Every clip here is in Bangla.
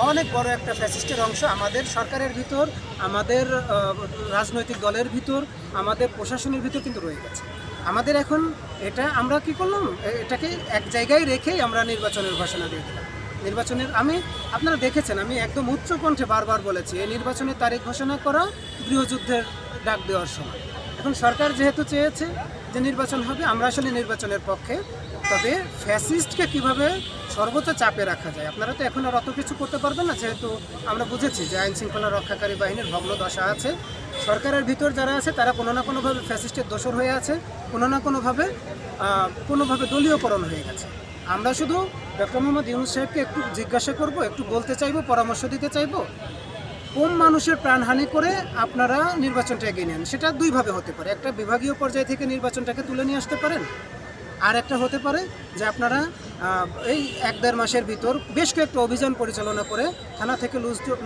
অনেক বড় একটা ফ্যাসিস্টের অংশ আমাদের সরকারের ভিতর, আমাদের রাজনৈতিক দলের ভিতর, আমাদের প্রশাসনের ভিতর কিন্তু রয়ে গেছে। আমাদের এখন এটা আমরা কি করলাম, এটাকে এক জায়গায় রেখেই আমরা নির্বাচনের ঘোষণা দিয়ে দিলাম। নির্বাচনের আপনারা দেখেছেন আমি একদম উচ্চ কণ্ঠে বারবার বলেছি এই নির্বাচনের তারিখ ঘোষণা করা গৃহযুদ্ধের ডাক দেওয়ার সময়। এখন সরকার যেহেতু চেয়েছে যে নির্বাচন হবে, আমরা আসলে নির্বাচনের পক্ষে। তবে ফ্যাসিস্টকে কিভাবে সর্বোচ্চ চাপে রাখা যায়, আপনারা তো এখন আর অত কিছু করতে পারবেন না, যেহেতু আমরা বুঝেছি যে আইন শৃঙ্খলা রক্ষাকারী বাহিনীর ভগ্ন দশা আছে। সরকারের ভিতর যারা আছে তারা কোনো না কোনোভাবে ফ্যাসিস্টের দোসর হয়ে আছে, কোনো না কোনোভাবে দলীয়করণ হয়ে গেছে। আমরা শুধু ডক্টর মোহাম্মদ ইউনূস সাহেবকে একটু জিজ্ঞাসা করব, একটু বলতে চাইবো, পরামর্শ দিতে চাইবো, কম মানুষের প্রাণহানি করে আপনারা নির্বাচনটা এগিয়ে নেন। সেটা দুইভাবে হতে পারে, একটা বিভাগীয় পর্যায় থেকে নির্বাচনটাকে তুলে নিয়ে আসতে পারেন, আর একটা হতে পারে যে আপনারা এই 1-1.5 মাসের ভিতর বেশ কয়েকটা অভিযান পরিচালনা করে থানা থেকে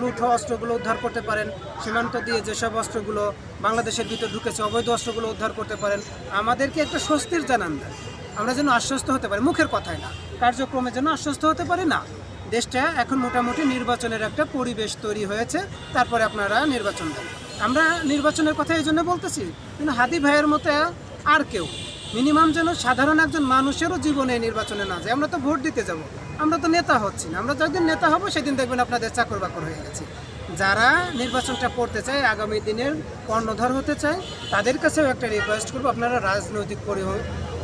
লুট হওয়া অস্ত্রগুলো উদ্ধার করতে পারেন, সীমান্ত দিয়ে যেসব অস্ত্রগুলো বাংলাদেশের ভিতর ঢুকেছে অবৈধ অস্ত্রগুলো উদ্ধার করতে পারেন। আমাদেরকে একটা স্বস্তির জানান দেন, আমরা যেন আশ্বস্ত হতে পারি, মুখের কথায় না, কার্যক্রমে যেন আশ্বস্ত হতে পারি না। দেশটা এখন মোটামুটি নির্বাচনের একটা পরিবেশ তৈরি হয়েছে, তারপরে আপনারা নির্বাচন দেন। আমরা নির্বাচনের কথা এই জন্য বলতেছি, কিন্তু হাদি ভাইয়ের মতো আর কেউ মিনিমাম যেন সাধারণ একজন মানুষেরও জীবনে নির্বাচনে না যায়। আমরা তো ভোট দিতে যাব, আমরা তো নেতা হচ্ছি না। আমরা যেদিন নেতা হব সেদিন দেখবেন আপনাদের চাকর বাকর হয়ে গেছে। যারা নির্বাচনটা করতে চায়, আগামী দিনের কর্ণধার হতে চায়, তাদের কাছেও একটা রিকোয়েস্ট করবো, আপনারা রাজনৈতিক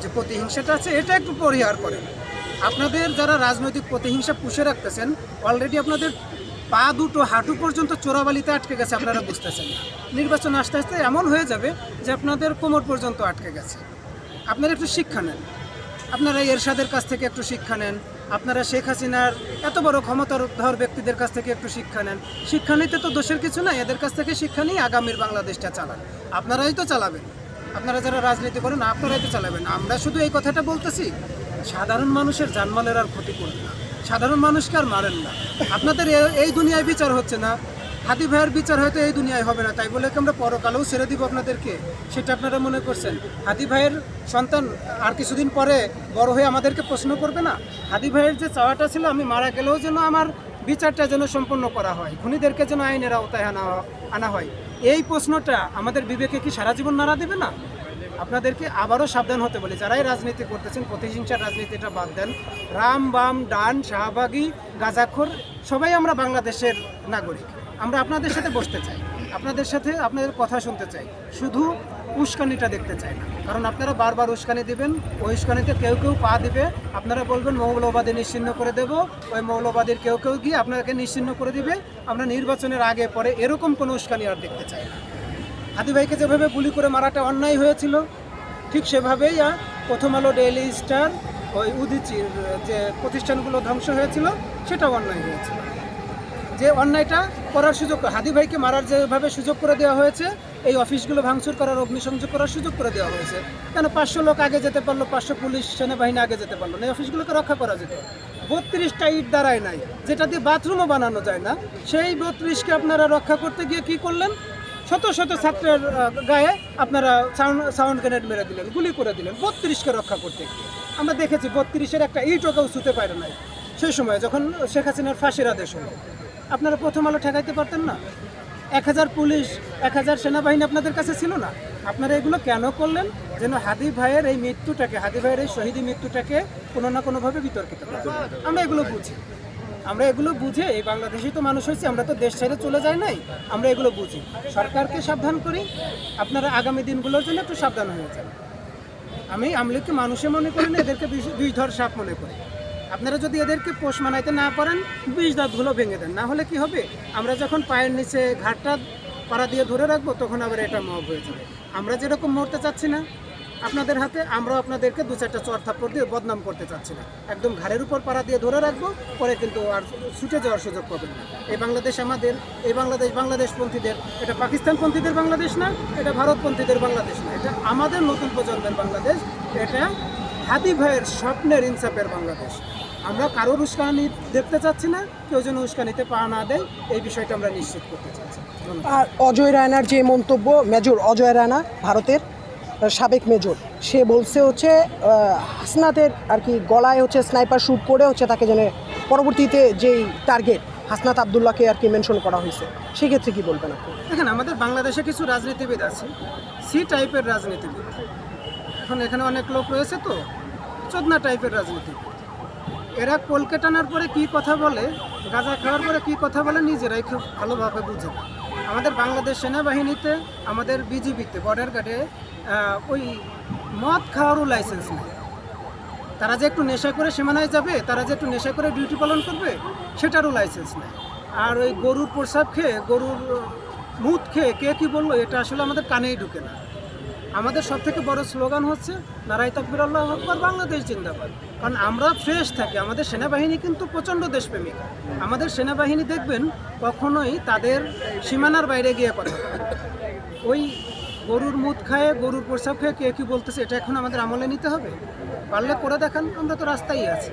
যে প্রতিহিংসাটা আছে এটা একটু পরিহার করেন। আপনাদের যারা রাজনৈতিক প্রতিহিংসা পুষে রাখতেছেন, অলরেডি আপনাদের পা দুটো হাঁটু পর্যন্ত চোরাবালিতে আটকে গেছে, আপনারা বুঝতেছেন না। নির্বাচন আস্তে আস্তে এমন হয়ে যাবে যে আপনাদের কোমর পর্যন্ত আটকে গেছে। আপনারা একটু শিক্ষা নেন, আপনারা এরশাদের কাছ থেকে একটু শিক্ষা নেন, আপনারা শেখ হাসিনার এত বড় ক্ষমতাধর ব্যক্তিদের কাছ থেকে একটু শিক্ষা নেন। শিক্ষা নিতে তো দোষের কিছু নাই, এদের কাছ থেকে শিক্ষা নিয়ে আগামীর বাংলাদেশটা চালান। আপনারাই তো চালাবেন, আপনারা যারা রাজনীতি করেন আপনারাই তো চালাবেন। আমরা শুধু এই কথাটা বলতেছি, সাধারণ মানুষের জানমালের আর ক্ষতি করেন না, সাধারণ মানুষকে আর মারেন না। আপনাদের এই দুনিয়ায় বিচার হচ্ছে না, হাদি ভাইয়ের বিচার হয়তো এই দুনিয়ায় হবে না, তাই বলে কি আমরা পরকালেও ছেড়ে দিব আপনাদেরকে? সেটা আপনারা মনে করছেন? হাদি ভাইয়ের সন্তান আর কিছুদিন পরে বড় হয়ে আমাদেরকে প্রশ্ন করবে না? হাদি ভাইয়ের যে চাওয়াটা ছিল আমি মারা গেলেও যেন আমার বিচারটা যেন সম্পন্ন করা হয়, খুনিদেরকে যেন আইনের আওতায় আনা হয়, এই প্রশ্নটা আমাদের বিবেকে কি সারা জীবন নাড়া দেবে না? আপনাদেরকে আবারও সাবধান হতে বলি, যারাই রাজনীতি করতেছেন প্রতিহিংসার রাজনীতিটা বাদ দেন। রাম বাম ডান শাহবাগী গাঁজাখোর সবাই আমরা বাংলাদেশের নাগরিক। আমরা আপনাদের সাথে বসতে চাই, আপনাদের সাথে আপনাদের কথা শুনতে চাই, শুধু উস্কানিটা দেখতে চাই না। কারণ আপনারা বারবার উস্কানি দিবেন, ওই উস্কানিতে কেউ কেউ পা দিবে, আপনারা বলবেন মৌলবাদী নিশ্চিহ্ন করে দেব, ওই মৌলবাদীর কেউ কেউ গিয়ে আপনাকে নিশ্চিহ্ন করে দিবে। আমরা নির্বাচনের আগে পরে এরকম কোনো উস্কানি আর দেখতে চাই না। হাদি ভাইকে যেভাবে গুলি করে মারাটা অন্যায় হয়েছিল, ঠিক সেভাবেই প্রথম আলো, ডেইলি স্টার, ওই উদীচির যে প্রতিষ্ঠানগুলো ধ্বংস হয়েছিল সেটাও অন্যায় হয়েছিল। যে অন্যায়টা করার সুযোগ, হাদি ভাইকে মারার যেভাবে সুযোগ করে দেওয়া হয়েছে, এই অফিসগুলো ভাঙচুর করার, অগ্নিসংযোগ করার সুযোগ করে দেওয়া হয়েছে। কেন 500 লোক আগে যেতে পারলো, 500 পুলিশ সেনাবাহিনী আগে যেতে পারলো না? এই অফিসগুলোকে রক্ষা করা যেত। 32টা ইট দাঁড়ায় নাই, যেটা দিয়ে বাথরুমও বানানো যায় না, সেই 32কে আপনারা রক্ষা করতে গিয়ে কি করলেন? শত শত ছাত্রের গায়ে আপনারা সাউন্ড গ্রেনেড মেরে দিলেন, গুলি করে দিলেন 32কে রক্ষা করতে গিয়ে। আমরা দেখেছি 32-এর একটা ইটও কেউ ছুঁতে পারে নাই সেই সময়, যখন শেখ হাসিনার ফাঁসির আদেশ হলো। আপনারা প্রথম আলো ঠেকাইতে পারতেন না? 1000 পুলিশ, 1000 সেনাবাহিনী আপনাদের কাছে ছিল না? আপনারা এগুলো কেন করলেন? যেন হাদি ভাইয়ের এই মৃত্যুটাকে, হাদি ভাইয়ের এই শহীদি মৃত্যুটাকে কোনো না কোনোভাবে বিতর্কিত করতে। আমরা এগুলো বুঝে এই বাংলাদেশেই তো মানুষ হয়েছে, আমরা তো দেশ ছেড়ে চলে যাই নাই, আমরা এগুলো বুঝি। সরকারকে সাবধান করি, আপনারা আগামী দিনগুলোর জন্য একটু সাবধান হয়ে যান। আমি আমলিগকে মানুষে মনে করি না, এদেরকে বিষধর সাপ মনে করি। আপনারা যদি এদেরকে পোষ মানাইতে না পারেন, বিষ দাঁতগুলো ভেঙে দেন। না হলে কি হবে, আমরা যখন পায়ের নিচে ঘাটটা পাড়া দিয়ে ধরে রাখবো, তখন আবার এটা মব হয়ে যাবে। আমরা যেরকম মরতে চাচ্ছি না আপনাদের হাতে, আমরাও আপনাদেরকে 2-4টা চর থাপ্পড় দিয়ে বদনাম করতে চাচ্ছি না। একদম ঘাড়ের উপর পাড়া দিয়ে ধরে রাখবো, পরে কিন্তু আর ছুটে যাওয়ার সুযোগ পাবেন না। এই বাংলাদেশ আমাদের, এই বাংলাদেশপন্থীদের, এটা পাকিস্তানপন্থীদের বাংলাদেশ না, এটা ভারতপন্থীদের বাংলাদেশ না, এটা আমাদের নতুন প্রজন্মের বাংলাদেশ, এটা হাদি ভাইয়ের স্বপ্নের ইনসাফের বাংলাদেশ। আমরা কারোর উস্কানি দেখতে চাচ্ছি না, কেউ যেন উস্কানিতে পা না দেয়, এই বিষয়টা আমরা নিশ্চিত করতে চাচ্ছি। আর অজয় রায়নার যে মন্তব্য, মেজর অজয় রায়না ভারতের সাবেক মেজর, সে বলছে হচ্ছে হাসনাতের আর কি গলায় হচ্ছে স্নাইপার শ্যুট করে হচ্ছে তাকে যেন পরবর্তীতে যেই টার্গেট হাসনাত আবদুল্লাহকে আর কি মেনশন করা হয়েছে, সেক্ষেত্রে কি বলবেন আপনি? দেখেন, আমাদের বাংলাদেশে কিছু রাজনীতিবিদ আছে, সি টাইপের রাজনীতিবিদ। এখন এখানে অনেক লোক রয়েছে, তো চোদনা টাইপের রাজনীতিবিদ। এরা কলকে টানার পরে কী কথা বলে, গাঁজা খাওয়ার পরে কী কথা বলে, নিজেরাই খুব ভালোভাবে বুঝে না। আমাদের বাংলাদেশ সেনাবাহিনীতে, আমাদের বিজিবিতে, বর্ডার গার্ডে ওই মদ খাওয়ারও লাইসেন্স নেই। তারা যে একটু নেশা করে সীমানায় যাবে, তারা যে একটু নেশা করে ডিউটি পালন করবে, সেটারও লাইসেন্স নেই। আর ওই গরুর প্রসাব খেয়ে, গরুর মুত খেয়ে কে কী বললো, এটা আসলে আমাদের কানেই ঢুকে না। আমাদের সবথেকে বড় স্লোগান হচ্ছে নারাই তাকবীর আল্লাহু আকবার, বাংলাদেশ জিন্দাবাদ। কারণ আমরা ফ্রেশ থাকি। আমাদের সেনাবাহিনী কিন্তু প্রচণ্ড দেশপ্রেমিক। আমাদের সেনাবাহিনী দেখবেন কখনোই তাদের সীমানার বাইরে গিয়ে কথা বলে না। ওই গরুর মুত খায়, গরুর প্রসাব খেয়ে কে কী বলতেছে, এটা এখন আমাদের আমলে নিতে হবে? পারলে করে দেখান, আমরা তো রাস্তায় আছি।